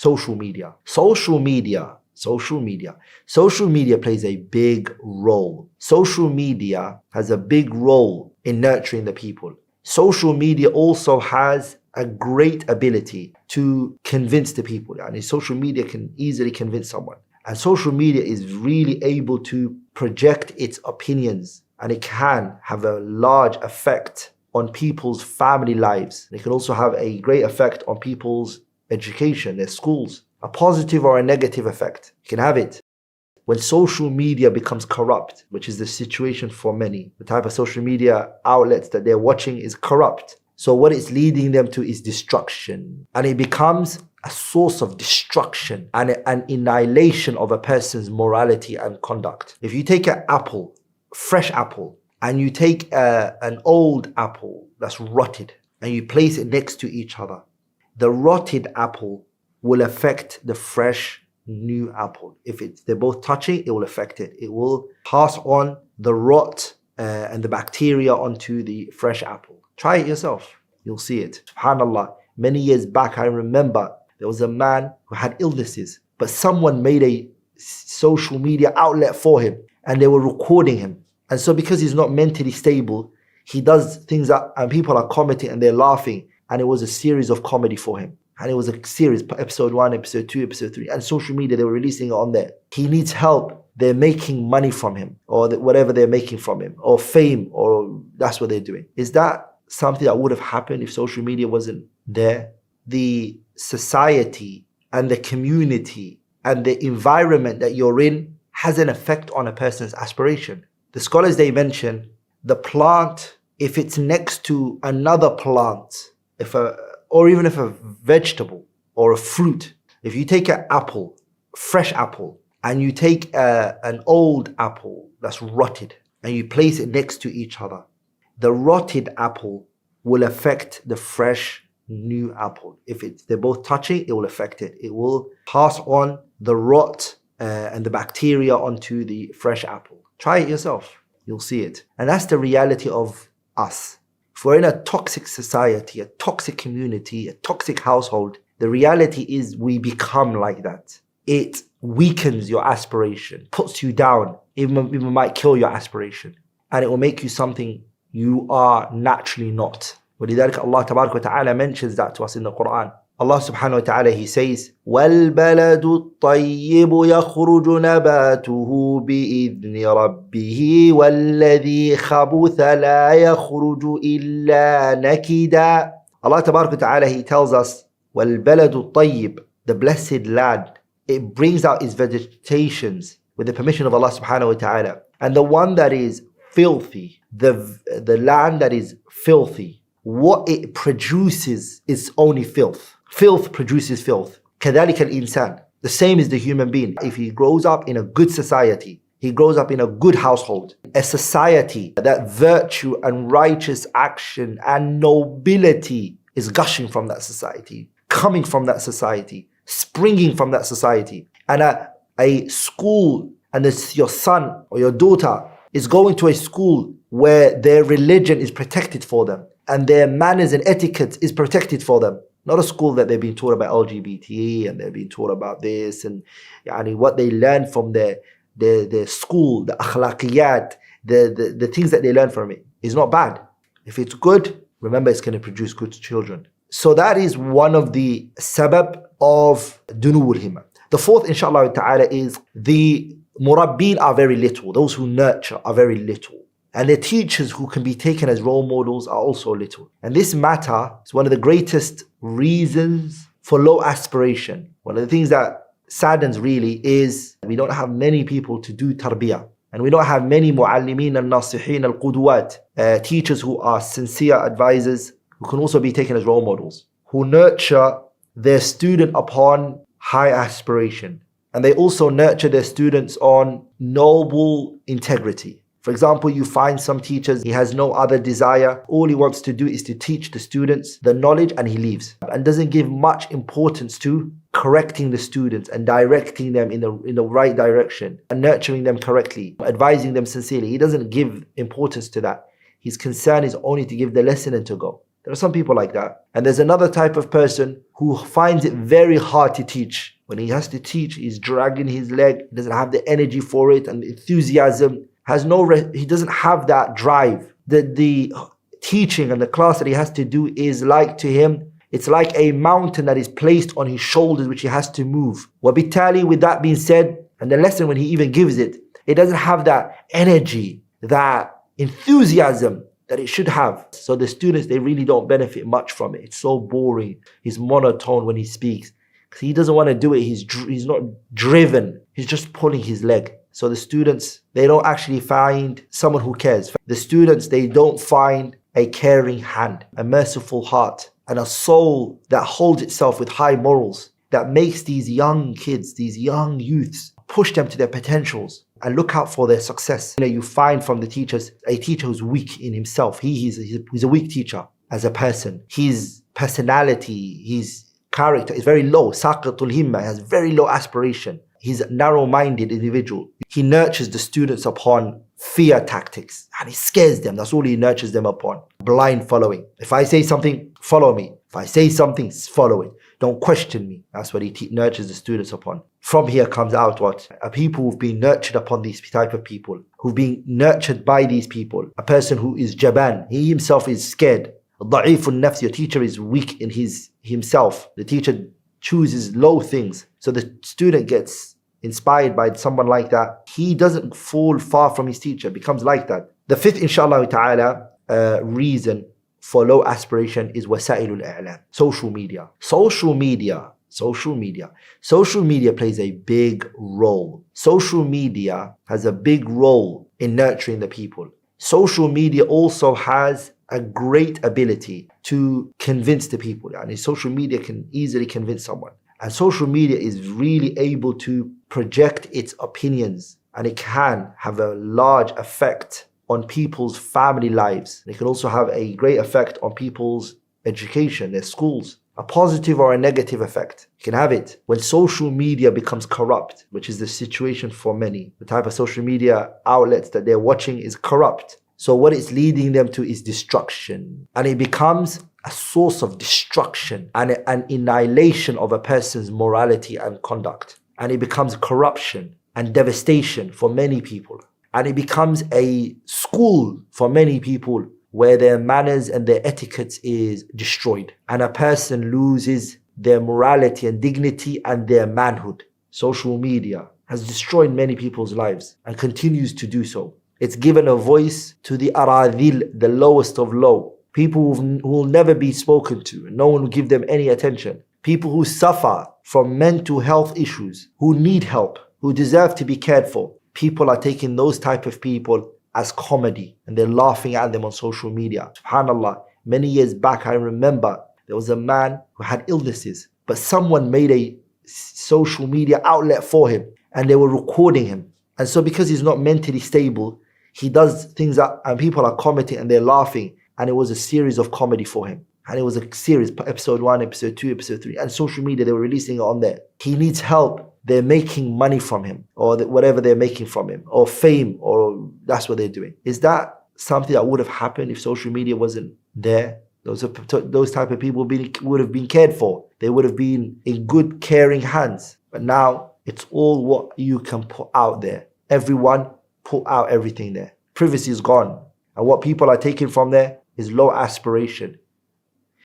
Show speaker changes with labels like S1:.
S1: social media. Social media plays a big role. Social media has a big role in nurturing the people. Social media also has a great ability to convince the people. And social media can easily convince someone. And social media is really able to project its opinions, and it can have a large effect on people's family lives. It can also have a great effect on people's education, their schools. A positive or a negative effect. You can have it. When social media becomes corrupt, which is the situation for many, the type of social media outlets that they're watching is corrupt. So what it's leading them to is destruction. And it becomes a source of destruction and an annihilation of a person's morality and conduct. If you take an apple, fresh apple, and you take an old apple that's rotted, and you place it next to each other, the rotted apple will affect the fresh new apple. If they're both touching, it will affect it. It will pass on the rot and the bacteria onto the fresh apple. Try it yourself. You'll see it. SubhanAllah. Many years back, I remember there was a man who had illnesses, but someone made a social media outlet for him and they were recording him. And so because he's not mentally stable, he does things that, and people are commenting and they're laughing. And it was a series of comedy for him. And it was a series, episode 1, episode 2, episode 3. And social media, they were releasing it on there. He needs help. They're making money from him, or whatever they're making from him, or fame, or that's what they're doing. Is that something that would have happened if social media wasn't there? The society and the community and the environment that you're in has an effect on a person's aspiration. The scholars, they mention the plant, if it's next to another plant, or even if a vegetable or a fruit, if you take an apple, fresh apple, and you take an old apple that's rotted, and you place it next to each other, the rotted apple will affect the fresh new apple. If they're both touching, it will affect it. It will pass on the rot and the bacteria onto the fresh apple. Try it yourself. You'll see it. And that's the reality of us. If we're in a toxic society, a toxic community, a toxic household, the reality is we become like that. It weakens your aspiration, puts you down, even might kill your aspiration. And it will make you something you are naturally not. ولذلك Allah تبارك وتعالى mentions that to us in the Quran. Allah subhanahu wa ta'ala, He says, وَالْبَلَدُ الطَّيِّبُ يَخْرُجُ نَبَاتُهُ بِإِذْنِ رَبِّهِ وَالَّذِي خَبُثَ لَا يَخْرُجُ إِلَّا نَكِدًا. Allah تبارك wa ta'ala, He tells us, وَالْبَلَدُ الطَّيِّبُ, the blessed land, it brings out its vegetations with the permission of Allah subhanahu wa ta'ala. And the one that is filthy, the land that is filthy, what it produces is only filth. Filth produces filth. كذلك الإنسان. The same is the human being. If he grows up in a good society, he grows up in a good household, a society that virtue and righteous action and nobility is gushing from that society, coming from that society, springing from that society. And a school, and your son or your daughter is going to a school where their religion is protected for them and their manners and etiquette is protected for them. Not a school that they've been taught about LGBT and they've been taught about this and what they learn from their school, the akhlaqiyat, the things that they learn from it is not bad. If it's good, remember it's going to produce good children. So that is one of the sabab of dunuwul himma. The fourth, inshallah ta'ala, is the murabbin are very little. Those who nurture are very little. And the teachers who can be taken as role models are also little. And this matter is one of the greatest reasons for low aspiration. One of the things that saddens really is we don't have many people to do tarbiyah. And we don't have many muallimeen al-nasihin al-qudwat, teachers who are sincere advisors, who can also be taken as role models, who nurture their student upon high aspiration. And they also nurture their students on noble integrity. For example, you find some teachers, he has no other desire. All he wants to do is to teach the students the knowledge and he leaves. And doesn't give much importance to correcting the students and directing them in the right direction and nurturing them correctly, advising them sincerely. He doesn't give importance to that. His concern is only to give the lesson and to go. There are some people like that. And there's another type of person who finds it very hard to teach. When he has to teach, he's dragging his leg. He doesn't have the energy for it and the enthusiasm. He doesn't have that drive. The teaching and the class that he has to do is like to him, it's like a mountain that is placed on his shoulders, which he has to move. Wabitali, with that being said, and the lesson when he even gives it, it doesn't have that energy, that enthusiasm that it should have. So the students, they really don't benefit much from it. It's so boring. He's monotone when he speaks. He doesn't want to do it. He's not driven. He's just pulling his leg. So the students, they don't actually find someone who cares. The students, they don't find a caring hand, a merciful heart, and a soul that holds itself with high morals, that makes these young kids, these young youths, push them to their potentials and look out for their success. You find from the teachers, a teacher who's weak in himself. He's a weak teacher as a person. His personality, his character is very low. Sakatu al-Himma, has very low aspiration. He's a narrow-minded individual. He nurtures the students upon fear tactics and he scares them. That's all he nurtures them upon. Blind following. If I say something, follow me. If I say something, follow it. Don't question me. That's what he nurtures the students upon. From here comes out what? A people who've been nurtured upon these type of people, who've been nurtured by these people. A person who is jaban, he himself is scared. Da'ifun nafs, your teacher is weak in himself. The teacher chooses low things. So the student gets inspired by someone like that. He doesn't fall far from his teacher, becomes like that. The fifth, inshallah ta'ala, reason for low aspiration is wasailul i'lam, social media. Social media plays a big role. Social media has a big role in nurturing the people. Social media also has a great ability to convince the people. And social media can easily convince someone. And social media is really able to project its opinions, and it can have a large effect on people's family lives. It can also have a great effect on people's education, their schools. A positive or a negative effect. You can have it when social media becomes corrupt, which is the situation for many. The type of social media outlets that they're watching is corrupt. So what it's leading them to is destruction. And it becomes a source of destruction and an annihilation of a person's morality and conduct. And it becomes corruption and devastation for many people. And it becomes a school for many people where their manners and their etiquette is destroyed. And a person loses their morality and dignity and their manhood. Social media has destroyed many people's lives and continues to do so. It's given a voice to the aradhil, the lowest of low. People who will never be spoken to. No one will give them any attention. People who suffer from mental health issues, who need help, who deserve to be cared for. People are taking those type of people as comedy and they're laughing at them on social media. SubhanAllah, many years back I remember there was a man who had illnesses, but someone made a social media outlet for him and they were recording him. And so because he's not mentally stable, he does things that, and people are commenting and they're laughing, and it was a series of comedy for him. And it was a series, episode 1, episode 2, episode 3, and social media, they were releasing it on there. He needs help. They're making money from him, or whatever they're making from him, or fame, or that's what they're doing. Is that something that would have happened if social media wasn't there? Those type of people would have been cared for. They would have been in good, caring hands. But now it's all what you can put out there. Everyone put out everything there. Privacy is gone. And what people are taking from there is low aspiration.